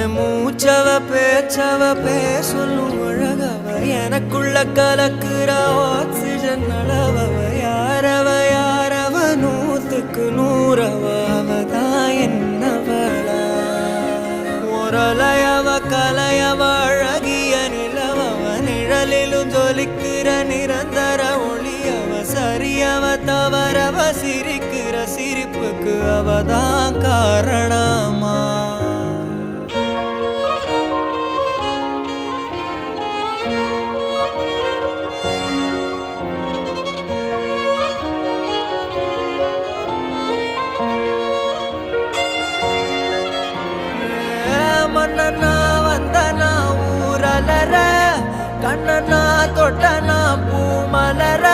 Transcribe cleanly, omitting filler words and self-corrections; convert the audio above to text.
என் மூச்சவ பேச்சவ பேசலும் அழகவ எனக்குள்ள கலக்குற ஆக்சிஜன் அளவவ யாரவ நூத்துக்கு நூறவ அவதான் என்னவளா ஒரலையவ கலையவ அழகிய நிலவவ நிழலிலும் ஜொலிக்கிற நிரந்தர ஒளியவ சரியவ தவறவ சிரிக்கிற சிரிப்புக்கு அவதான் காரணமா மன்னனா வந்தனா ஊரலர கண்ணனா தொட்டனா பூமலர